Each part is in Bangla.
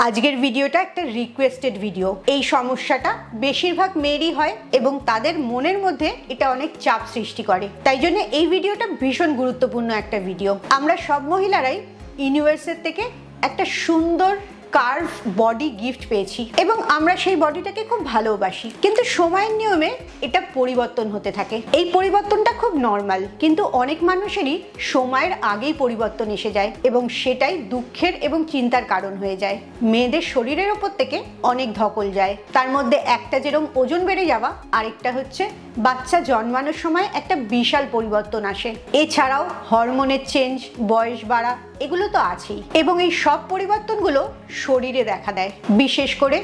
আজকের ভিডিওটা একটা রিকোয়েস্টেড ভিডিও। এই সমস্যাটা বেশিরভাগ মেয়েরই হয় এবং তাদের মনের মধ্যে এটা অনেক চাপ সৃষ্টি করে। তাই জন্য এই ভিডিওটা ভীষণ গুরুত্বপূর্ণ একটা ভিডিও। আমরা সব মহিলারাই ইউনিভার্সের থেকে একটা সুন্দর কার্ভ বডি গিফট পেয়েছি এবং আমরা সেই বডিটাকে খুব ভালোবাসি, কিন্তু সময়ের নিয়মে এটা পরিবর্তন হতে থাকে। এই পরিবর্তনটা খুব নর্মাল, কিন্তু অনেক মানুষেরই সময়ের আগেই পরিবর্তন এসে যায় এবং সেটাই দুঃখের এবং চিন্তার কারণ হয়ে যায়। মেয়েদের শরীরের ওপর থেকে অনেক ধকল যায়, তার মধ্যে একটা যেরকম ওজন বেড়ে যাওয়া, আরেকটা হচ্ছে বাচ্চা জন্মানোর সময় একটা বিশাল পরিবর্তন আসে। এছাড়াও হরমোনের চেঞ্জ, বয়স বাড়া, এগুলো তো আছেই এবং এই সব পরিবর্তনগুলো শরীরে দেখা দেয়। বিশেষ করে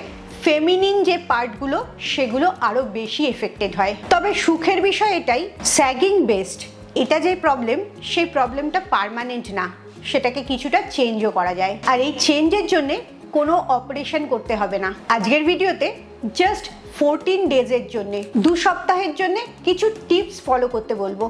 ফেমিনিন যে পার্টগুলো সেগুলো আরো বেশি এফেক্টেড হয়। তবে সুখের বিষয় এটাই, স্যাগিং বেস্ট এটা যে প্রবলেম, সেই প্রবলেমটা পার্মানেন্ট না, সেটাকে কিছুটা চেঞ্জও করা যায়। আর এই চেঞ্জের জন্য কোনো অপারেশন করতে হবে না। আজকের ভিডিওতে জাস্ট 14 ডেজের জন্য, 2 সপ্তাহের জন্য কিছু টিপস ফলো করতে বলবো।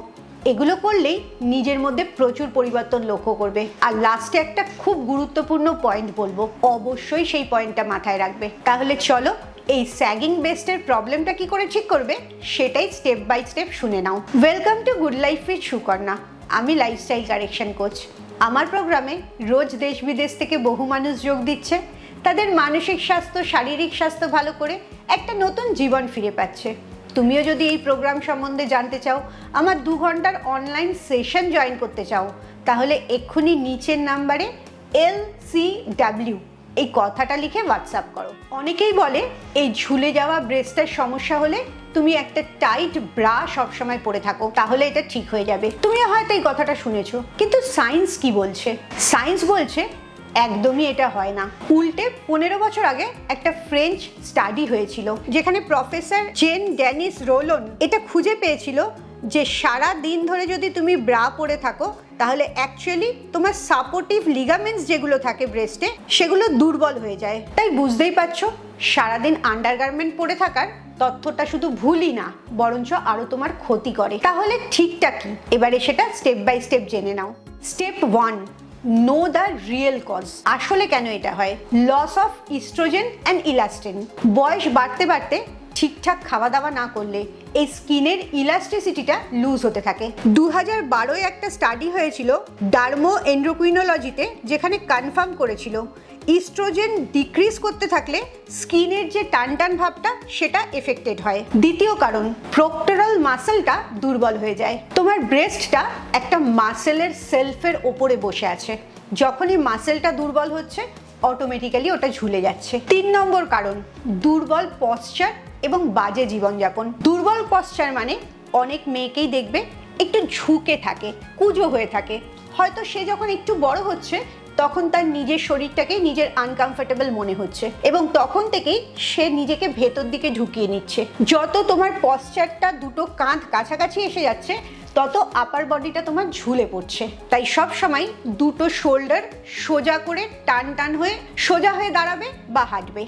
এগুলো করলেই নিজের মধ্যে প্রচুর পরিবর্তন লক্ষ্য করবে। আর লাস্টে একটা খুব গুরুত্বপূর্ণ পয়েন্ট বলবো, অবশ্যই সেই পয়েন্টটা মাথায় রাখবে। তাহলে চলো এই স্যাগিং বেস্টের প্রবলেমটা কি করে ঠিক করবে সেটাই স্টেপ বাই স্টেপ শুনে নাও। Welcome to good life with Sukanya. আমি লাইফস্টাইল কারেকশন কোচ। আমার প্রোগ্রামে রোজ দেশ বিদেশ থেকে বহু মানুষ যোগ দিচ্ছে, তাদের মানসিক স্বাস্থ্য, শারীরিক স্বাস্থ্য ভালো করে একটা নতুন জীবন ফিরে পাচ্ছে। তুমিও যদি এই প্রোগ্রাম সম্বন্ধে জানতে চাও, আমার 2 ঘন্টার অনলাইন সেশন জয়েন করতে চাও, তাহলে এক্ষুনি নিচের নাম্বারে LCW এই কথাটা লিখে হোয়াটসঅ্যাপ করো। অনেকেই বলে এই ঝুলে যাওয়া ব্রেস্টের সমস্যা হলে তুমি একটা টাইট ব্রা সবসময় পরে থাকো, তাহলে এটা ঠিক হয়ে যাবে। তুমিও হয়তো এই কথাটা শুনেছো, কিন্তু সায়েন্স কি বলছে? সায়েন্স বলছে একদমই এটা হয় না। উল্টে 15 বছর আগে একটা ফ্রেঞ্চ স্টাডি হয়েছিল, যেখানে প্রফেসর জেন ডেনিস রোলন এটা খুঁজে পেয়েছিল যে সারা দিন ধরে যদি তুমি ব্রা পরে থাকো, তাহলে অ্যাকচুয়ালি তোমার সাপোর্টিভ লিগামেন্টস যেগুলো থাকে ব্রেস্টে, সেগুলো দুর্বল হয়ে যায়। তাই বুঝতেই পারছো, সারাদিন আন্ডারগার্মেন্ট পরে থাকার তথ্যটা শুধু ভুলই না, বরঞ্চ আরো তোমার ক্ষতি করে। তাহলে ঠিকটা কি? এবারে সেটা স্টেপ বাই স্টেপ জেনে নাও। Step 1, know the real cause. আসলে কেন এটা হয়? Loss of oestrogen and elastin. বয়স বাড়তে বাড়তে ঠিকঠাক খাওয়া দাওয়া না করলে এই স্কিনের ইলাস্টিসিটিটা লুজ হতে থাকে। 2012 একটা স্টাডি হয়েছিল ডার্মো এন্ড্রোক্রিনোলজিতে, যেখানে কনফার্ম করেছিল ইস্ট্রোজেন ডিক্রিজ করতে থাকলে স্কিনের যে টান টান ভাবটা সেটা এফেক্টেড হয়। দ্বিতীয় কারণ, প্রক্টোরাল মাসেলটা দুর্বল হয়ে যায়। তোমার ব্রেস্টটা একটা মাসেলের সেলফের ওপরে বসে আছে, যখনই মাসেলটা দুর্বল হচ্ছে অটোমেটিক্যালি ওটা ঝুলে যাচ্ছে। 3 নম্বর কারণ, দুর্বল পশ্চার এবং বাজে জীবনযাপন। দুর্বল পশ্চার মানে অনেক মেয়েকেই দেখবে একটু ঝুঁকে থাকে, কুঁজো হয়ে থাকে। হয়তো সে যখন একটু বড় হচ্ছে তখন তার নিজের শরীরটাকে নিজের আনকমফোর্টেবল মনে হচ্ছে এবং তখন থেকেই সে নিজেকে ভেতর দিকে ঢুকিয়ে নিচ্ছে। যত তোমার পশ্চারটা দুটো কাঁধ কাছাকাছি এসে যাচ্ছে, তত আপার বডিটা তোমার ঝুলে পড়ছে। তাই সব সময় দুটো শোল্ডার সোজা করে টান টান হয়ে সোজা হয়ে দাঁড়াবে বা হাঁটবে।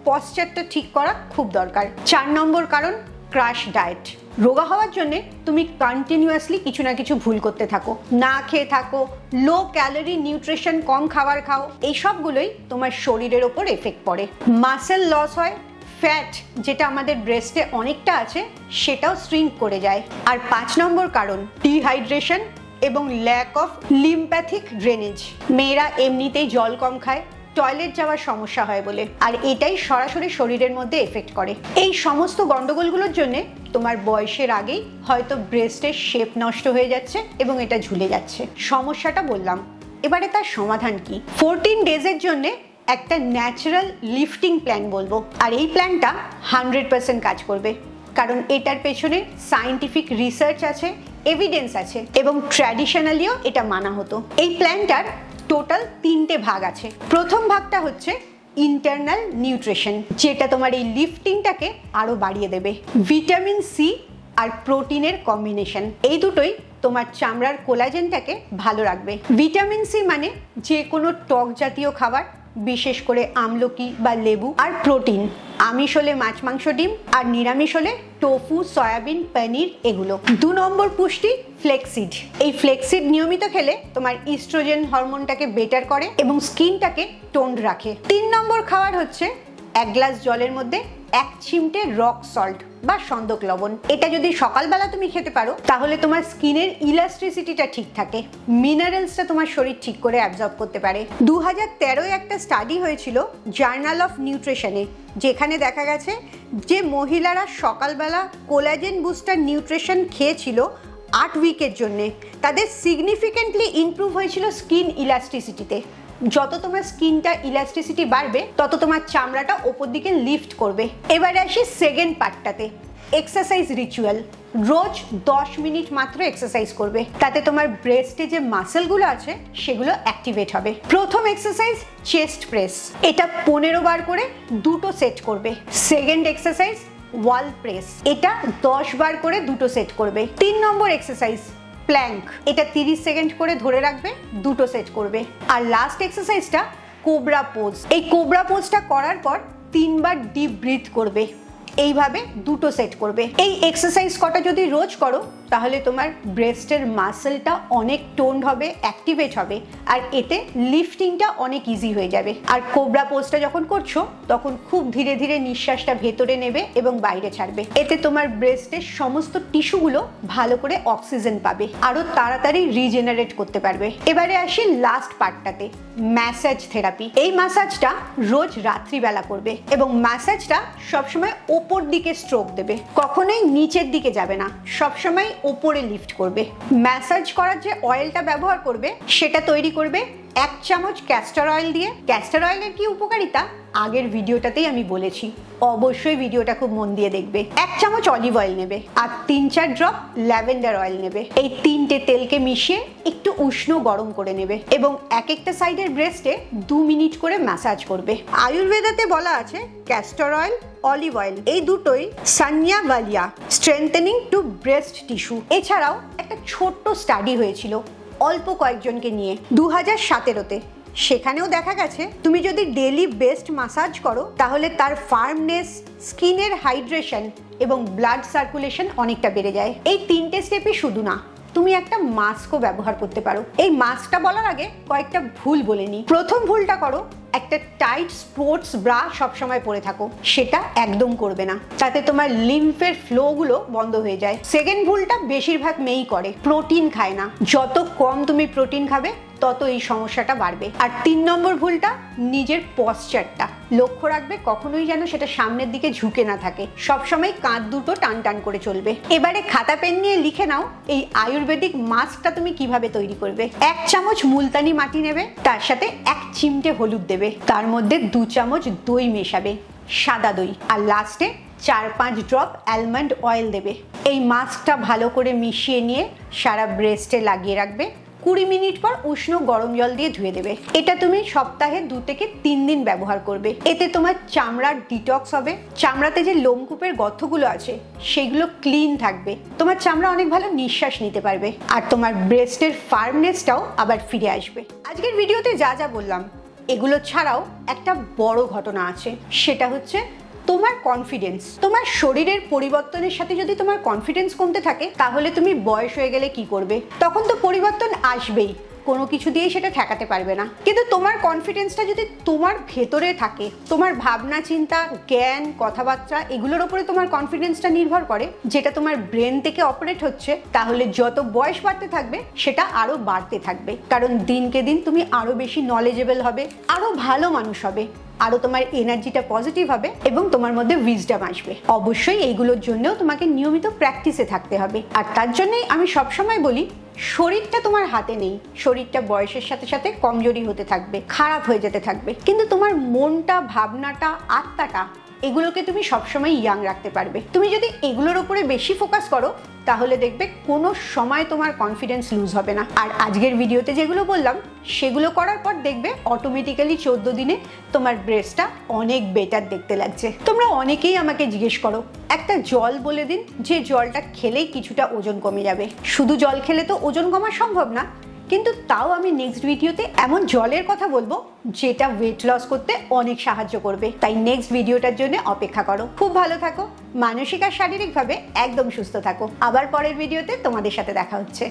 পশ্চারটা ঠিক করা খুব দরকার। 4 নম্বর কারণ, ক্রাশ ডায়েট। রোগা হওয়ার জন্য তুমি কন্টিনিউয়াসলি কিছু না কিছু ভুল করতে থাকো, না খেয়ে থাকো, লো ক্যালোরি নিউট্রিশন, কম খাবার খাও, এই সবগুলোই তোমার শরীরের ওপর এফেক্ট পড়ে। মাসেল লস হয়, ফ্যাট যেটা আমাদের ব্রেস্টে অনেকটা আছে সেটাও শ্রিঙ্ক করে যায়। আর 5 নম্বর কারণ, ডিহাইড্রেশন এবং ল্যাক অফ লিম্প্যাথিক ড্রেনেজ। মেয়েরা এমনিতেই জল কম খায়, টয়লেট যাওয়ার সমস্যা হয় বলে, আর এটাই সরাসরি শরীরের মধ্যে এফেক্ট করে। এই সমস্ত গন্ডগোলগুলোর জন্য তোমার বয়সের আগেই হয়তো ব্রেস্টের শেপ নষ্ট হয়ে যাচ্ছে এবং এটা ঝুলে যাচ্ছে। সমস্যাটা বললাম, এবারে তার সমাধান কি? 14 ডেজের জন্য একটা ন্যাচারাল লিফটিং প্ল্যান বলবো, আর এই প্ল্যানটা 100% কাজ করবে, কারণ এটার পেছনে সায়েন্টিফিক রিসার্চ আছে, এভিডেন্স আছে এবং ট্র্যাডিশনালিও এটা মানা হতো। এই প্ল্যানটার টোটাল 3টে ভাগ আছে। প্রথম ভাগটা হচ্ছে ইন্টারনাল নিউট্রিশন, যেটা তোমার এই লিফটিংটাকে আরো বাড়িয়ে দেবে। ভিটামিন সি আর প্রোটিনের কম্বিনেশন, এই দুটোই তোমার চামড়ার কোলাজেনটাকে ভালো রাখবে। ভিটামিন সি মানে যে কোনো টক জাতীয় খাবার, বিশেষ করে আমলকি বা লেবু। আর প্রোটিন, আমিষ হলে মাছ মাংস ডিম, আর নিরামিষ হলে টোফু, সয়াবিন, পনির এগুলো। 2 নম্বর পুষ্টি ফ্লেক্সিড। এই ফ্লেক্সিড নিয়মিত খেলে তোমার ইস্ট্রোজেন হরমোনটাকে বেটার করে এবং স্কিনটাকে টোন্ড রাখে। 3 নম্বর খাবার হচ্ছে 1 গ্লাস জলের মধ্যে 1 চিমটে রক সল্ট বা সন্দক লবণ। এটা যদি সকালবেলা তুমি খেতে পারো তাহলে তোমার স্কিনের ইলাস্ট্রিসিটিটা ঠিক থাকে, মিনারেলসটা তোমার শরীর ঠিক করে অ্যাবজর্ব করতে পারে। 2013 একটা স্টাডি হয়েছিল জার্নাল অফ নিউট্রিশনে, যেখানে দেখা গেছে যে মহিলারা সকালবেলা কোলাজেন বুস্টার নিউট্রিশন খেয়েছিল 8 উইকের জন্যে, তাদের সিগনিফিকেন্টলি ইমপ্রুভ হয়েছিল স্কিন ইলাস্ট্রিসিটিতে। যত তোমার স্কিনটা ইলাস্ট্রিসিটি বাড়বে তত তোমার চামড়াটা ওপর দিকে লিফট করবে। এবারে আসি সেকেন্ড পার্টটাতে, এক্সারসাইজ রিচুয়াল। রোজ 10 মিনিট মাত্র এক্সারসাইজ করবে, তাতে তোমার ব্রেস্টে যে মাসেলগুলো আছে সেগুলো অ্যাক্টিভেট হবে। প্রথম এক্সারসাইজ চেস্ট প্রেস, এটা 15 বার করে 2টো সেট করবে। সেকেন্ড এক্সারসাইজ ওয়াল প্রেস, এটা 10 বার করে 2টো সেট করবে। 3 নম্বর এক্সারসাইজ প্ল্যাঙ্ক, এটা 30 সেকেন্ড করে ধরে রাখবে, 2টো সেট করবে। আর লাস্ট এক্সারসাইজটা কোবরা পোজ। এই কোবরা পোজটা করার পর 3 বার ডিপ ব্রিথ করবে, এইভাবে 2টো সেট করবে। এই এক্সারসাইজ কটা যদি রোজ করো তাহলে তোমার ব্রেস্টের মাসেলটা অনেক টোন্ড হবে, অ্যাক্টিভেট হবে, আর এতে লিফটিংটা অনেক ইজি হয়ে যাবে। আর কোবরা পোজটা যখন করছো তখন খুব ধীরে ধীরে নিঃশ্বাসটা ভেতরে নেবে এবং বাইরে ছাড়বে, এতে তোমার ব্রেস্টের সমস্ত টিস্যুগুলো ভালো করে অক্সিজেন পাবে, আরো তাড়াতাড়ি রিজেনারেট করতে পারবে। এবারে আসি লাস্ট পার্টটাতে, ম্যাসাজ থেরাপি। এই ম্যাসাজটা রোজ রাত্রিবেলা করবে এবং ম্যাসাজটা সবসময় ওপর দিকে স্ট্রোক দেবে, কখনোই নিচের দিকে যাবে না, সবসময় ওপরে লিফট করবে। ম্যাসাজ করার যে অয়েলটা ব্যবহার করবে সেটা তৈরি করবে 1 চামচ ক্যাস্টর অয়েল দিয়ে। ক্যাস্টর অয়েলের কি উপকারিতা আগের ভিডিওটাতেই আমি বলেছি, অবশ্যই ভিডিওটা খুব মন দিয়ে দেখবে। 1 চামচ অলিভ অয়েল নেবে আর 3-4 ড্রপ ল্যাভেন্ডার অয়েল নেবে। এই 3টে তেলকে মিশিয়ে একটু উষ্ণ গরম করে নেবে এবং এক একটা সাইডের ব্রেস্টে 2 মিনিট করে ম্যাসাজ করবে। আয়ুর্বেদাতে বলা আছে ক্যাস্টর অয়েল, অলিভ অয়েল এই দুটোই সানিয়া ভালিয়া স্ট্রেংথেনিং টু ব্রেস্ট টিস্যু। এছাড়াও একটা ছোট্ট স্টাডি হয়েছিল অল্প কয়েকজনকে নিয়ে 2017-তে, সেখানেও দেখা গেছে তুমি যদি ডেলি বেস্ট ম্যাসাজ করো তাহলে তার ফার্মনেস, স্কিনের হাইড্রেশন এবং ব্লাড সার্কুলেশন অনেকটা বেড়ে যায়। এই 3টে স্টেপই শুধু না, তুমি একটা মাস্কও ব্যবহার করতে পারো। এই মাস্কটা বলার আগে কয়েকটা ভুল বলে নি। প্রথম ভুলটা করো, একটা টাইট স্পোর্টস ব্রা সবসময় পরে থাকো, সেটা একদম করবে না, তাতে তোমার লিম্ফের ফ্লো গুলো বন্ধ হয়ে যায়। সেকেন্ড ভুলটা বেশিরভাগ মেয়েই করে, প্রোটিন খায় না। যত কম তুমি প্রোটিন খাবে তত এই সমস্যাটা বাড়বে। আর 3 নম্বর ভুলটা, নিজের পশ্চারটা লক্ষ্য রাখবে, কখনোই যেন সেটা সামনের দিকে ঝুঁকে না থাকে, সবসময় কাঁধ দুটো টান টান করে চলবে। এবারে খাতা পেন নিয়ে লিখে নাও এই আয়ুর্বেদিক মাস্কটা তুমি কিভাবে তৈরি করবে। 1 চামচ মুলতানি মাটি নেবে, তার সাথে 1 চিমটে হলুদ দেবে, তার মধ্যে 2 চামচ দই মেশাবে, সাদা দই, আর লাস্টে 4-5 ড্রপ অ্যালমন্ড অয়েল দেবে। এই মাস্কটা ভালো করে মিশিয়ে নিয়ে সারা ব্রেস্টে লাগিয়ে রাখবে। 20 মিনিট পর উষ্ণ গরম জল দিয়ে ধুয়ে দেবে। এটা তুমি সপ্তাহে 2 থেকে 3 দিন ব্যবহার করবে। এতে তোমার চামড়ার ডিটক্স হবে, চামড়াতে যে লোমকূপের গর্তগুলো আছে সেগুলো ক্লিন থাকবে, তোমার চামড়া অনেক ভালো নিঃশ্বাস নিতে পারবে, আর তোমার ব্রেস্টের ফার্মনেসটাও আবার ফিরে আসবে। আজকের ভিডিওতে যা যা বললাম এগুলো ছাড়াও একটা বড় ঘটনা আছে, সেটা হচ্ছে তোমার কনফিডেন্স। তোমার শরীরের পরিবর্তনের সাথে যদি তোমার কনফিডেন্স কমতে থাকে তাহলে তুমি বয়স হয়ে গেলে কি করবে? তখন তো পরিবর্তন আসবেই, কোনো কিছু দিয়েই সেটা ঠেকাতে পারবে না। কিন্তু তোমার কনফিডেন্সটা যদি তোমার ভেতরে থাকে, তোমার ভাবনা চিন্তা, জ্ঞান, কথাবার্তা এগুলোর উপরে তোমার কনফিডেন্সটা নির্ভর করে, যেটা তোমার ব্রেন থেকে অপারেট হচ্ছে, তাহলে যত বয়স বাড়তে থাকবে সেটা আরো বাড়তে থাকবে। কারণ দিনকে দিন তুমি আরো বেশি নলেজেবল হবে, আরো ভালো মানুষ হবে, আরো তোমার এনার্জিটা পজিটিভ হবে এবং তোমার মধ্যে উইজডম আসবে। অবশ্যই এইগুলোর জন্যও তোমাকে নিয়মিত প্র্যাকটিসে থাকতে হবে। আর তার জন্যই আমি সবসময় বলি, শরীরটা তোমার হাতে নেই, শরীরটা বয়সের সাথে সাথে কমজোরি হতে থাকবে, খারাপ হয়ে যেতে থাকবে, কিন্তু তোমার মনটা, ভাবনাটা, আত্মাটা এগুলোকে তুমি সবসময় ইয়াং রাখতে পারবে। তুমি যদি এগুলোর উপরে বেশি ফোকাস করো তাহলে দেখবে কোনো সময় তোমার কনফিডেন্স লুজ হবে না। আর আজকের ভিডিওতে যেগুলো বললাম সেগুলো করার পর দেখবে অটোমেটিক্যালি 14 দিনে তোমার ব্রেস্টটা অনেক বেটার দেখতে লাগছে। তোমরা অনেকেই আমাকে জিজ্ঞেস করো একটা জল বলে দিন যে জলটা খেলেই কিছুটা ওজন কমে যাবে। শুধু জল খেলে তো ওজন কমা সম্ভব না, কিন্তু তাও আমি নেক্সট ভিডিওতে এমন জলের কথা বলবো যেটা ওয়েট লস করতে অনেক সাহায্য করবে। তাই নেক্সট ভিডিওটার জন্য অপেক্ষা করো। খুব ভালো থাকো, মানসিক আর শারীরিকভাবে একদম সুস্থ থাকো। আবার পরের ভিডিওতে তোমাদের সাথে দেখা হচ্ছে।